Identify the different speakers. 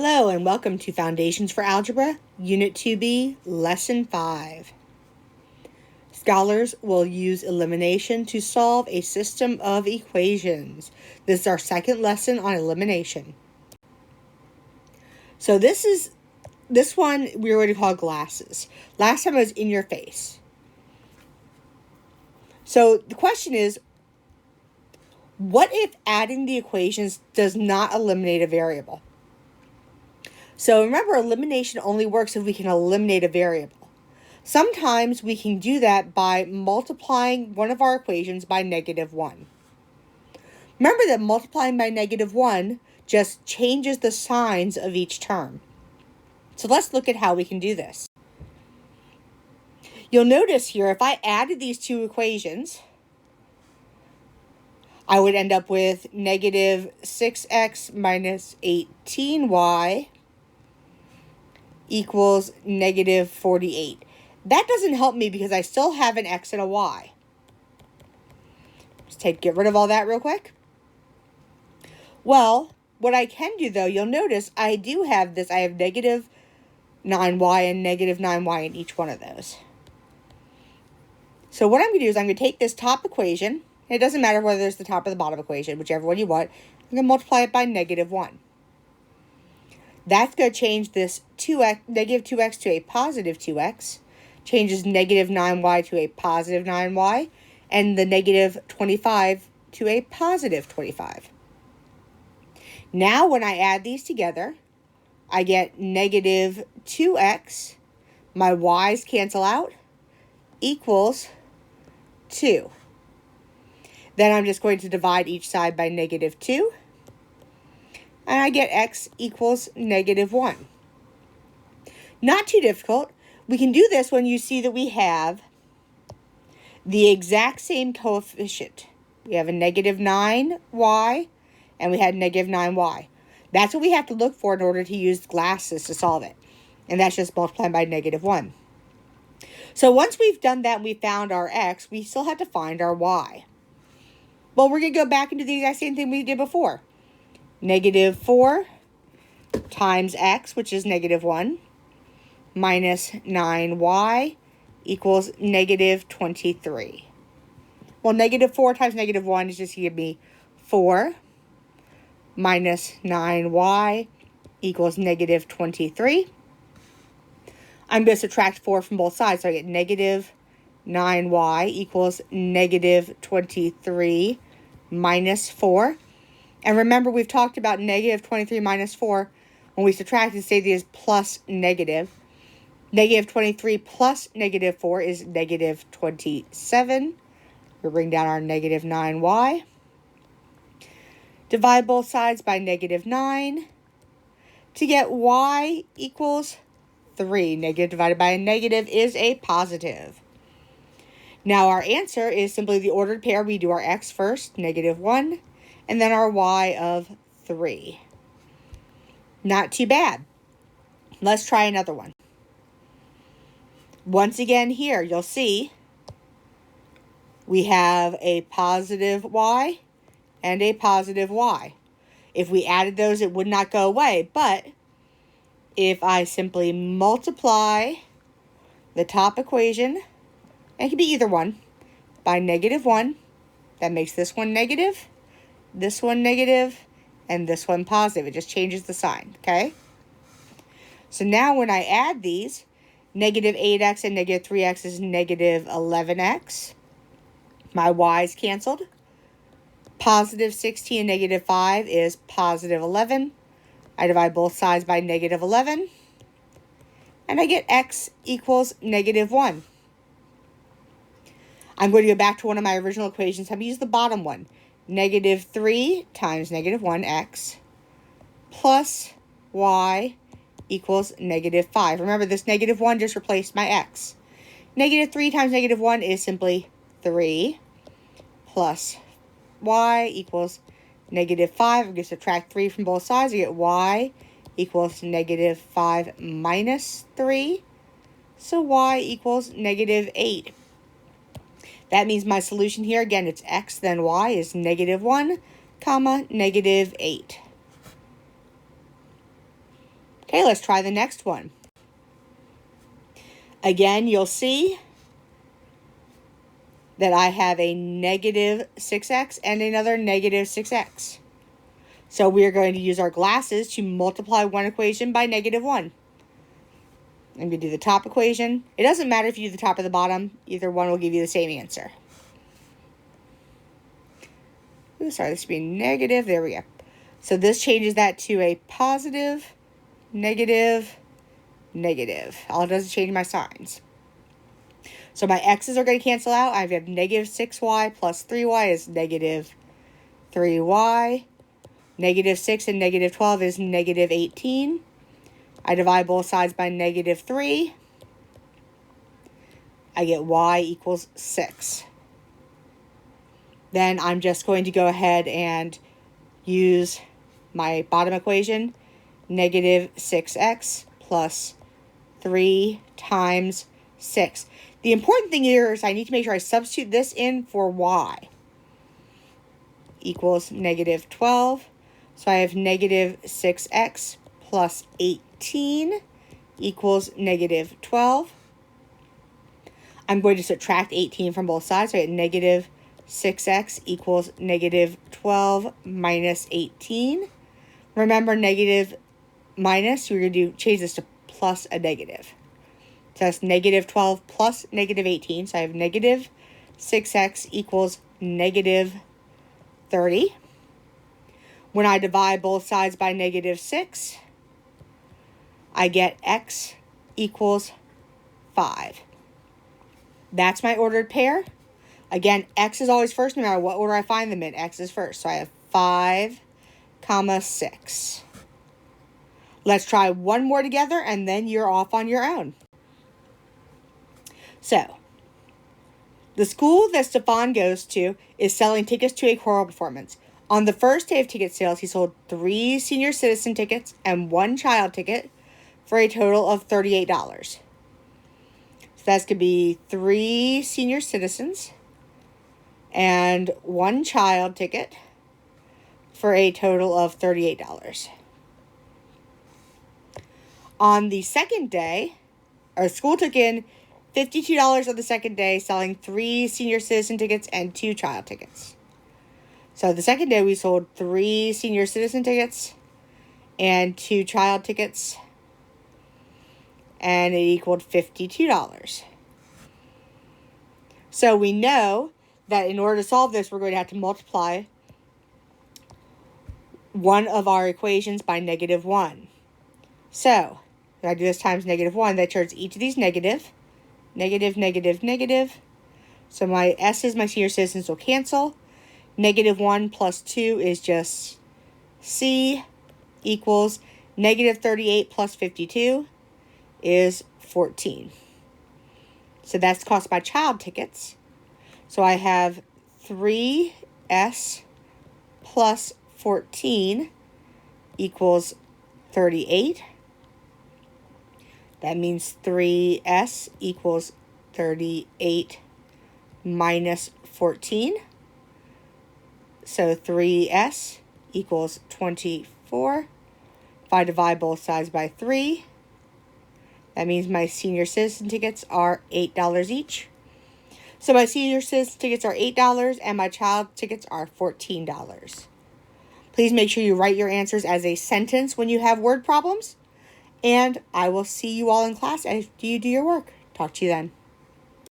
Speaker 1: Hello and welcome to Foundations for Algebra, Unit 2B, Lesson 5. Scholars will use elimination to solve a system of equations. This is our second lesson on elimination. So this one we already called glasses. Last time it was in your face. So the question is, what if adding the equations does not eliminate a variable? So remember, elimination only works if we can eliminate a variable. Sometimes we can do that by multiplying one of our equations by -1. Remember that multiplying by -1 just changes the signs of each term. So let's look at how we can do this. You'll notice here, if I added these two equations, I would end up with -6x minus 18y equals -48. That doesn't help me because I still have an x and a y. Just get rid of all that real quick. Well, what I can do though, you'll notice I do have this. I have -9y and -9y in each one of those. So what I'm going to do is I'm going to take this top equation. It doesn't matter whether it's the top or the bottom equation, whichever one you want. I'm going to multiply it by -1. That's going to change this -2x to a positive 2x, changes -9y to a positive 9y, and the -25 to a positive 25. Now when I add these together, I get -2x, my y's cancel out, equals 2. Then I'm just going to divide each side by -2. And I get x equals -1. Not too difficult. We can do this when you see that we have the exact same coefficient. We have a -9y and we had -9y. That's what we have to look for in order to use glasses to solve it. And that's just multiplying by -1. So once we've done that and we found our x, we still have to find our y. Well, we're going to go back and do the exact same thing we did before. -4 times x, which is -1, minus 9y equals -23. Well, -4 times -1 is just going to give me 4 minus 9y equals -23. I'm going to subtract 4 from both sides, so I get -9y equals -23 minus 4. And remember, we've talked about -23 minus 4. When we subtract it, say this plus negative. -23 plus -4 is -27. We'll bring down our -9y. Divide both sides by -9 to get y equals 3. Negative divided by a negative is a positive. Now our answer is simply the ordered pair. We do our x first, -1. And then our y of 3. Not too bad. Let's try another one. Once again here, you'll see we have a positive y and a positive y. If we added those, it would not go away. But if I simply multiply the top equation, and it can be either one, by -1, that makes this one negative, this one negative, and this one positive. It just changes the sign, okay? So now when I add these, -8x and -3x is -11x. My y's canceled. Positive 16 and -5 is positive 11. I divide both sides by -11. And I get x equals -1. I'm going to go back to one of my original equations. I'm going to use the bottom one. -3 times -1x plus y equals -5. Remember, this -1 just replaced my x. -3 times -1 is simply 3 plus y equals -5. I'm going to subtract 3 from both sides. I get y equals -5 minus 3. So y equals -8. That means my solution here, again, it's x, then y, is -1, -8. Okay, let's try the next one. Again, you'll see that I have a negative 6x and another negative 6x. So we are going to use our glasses to multiply one equation by negative 1. I'm going to do the top equation. It doesn't matter if you do the top or the bottom. Either one will give you the same answer. Ooh, sorry, this should be negative. There we go. So this changes that to a positive, negative, negative. All it does is change my signs. So my x's are going to cancel out. I have negative 6y plus 3y is negative 3y. Negative 6 and negative 12 is negative 18. I divide both sides by negative 3. I get y equals 6. Then I'm just going to go ahead and use my bottom equation. Negative 6x plus 3 times 6. The important thing here is I need to make sure I substitute this in for y. Equals negative 12. So I have negative 6x plus 18 equals negative 12. I'm going to subtract 18 from both sides. So I get negative 6x equals negative 12 minus 18. Remember, negative minus, we're going to change this to plus a negative. So that's negative 12 plus negative 18. So I have negative 6x equals negative 30. When I divide both sides by negative 6, I get x equals 5. That's my ordered pair. Again, x is always first no matter what order I find them in. X is first. So I have 5, 6. Let's try one more together and then you're off on your own. So, the school that Stefan goes to is selling tickets to a choral performance. On the first day of ticket sales, he sold 3 senior citizen tickets and 1 child ticket for a total of $38. So that's going to be 3 senior citizens and 1 child ticket for a total of $38. On the second day, our school took in $52 on the second day, selling 3 senior citizen tickets and 2 child tickets. So the second day we sold 3 senior citizen tickets and 2 child tickets, and it equaled $52. So we know that in order to solve this, we're going to have to multiply one of our equations by negative 1. So, if I do this times negative 1, that turns each of these negative. Negative, negative, negative. So my S's, my senior citizens, will cancel. Negative 1 plus 2 is just C equals negative 38 plus 52 is 14. So that's the cost of my child tickets. So I have 3S plus 14 equals 38. That means 3S equals 38 minus 14. So 3S equals 24. If I divide both sides by 3, that means my senior citizen tickets are $8 each. So my senior citizen tickets are $8 and my child tickets are $14. Please make sure you write your answers as a sentence when you have word problems. And I will see you all in class after you do your work. Talk to you then.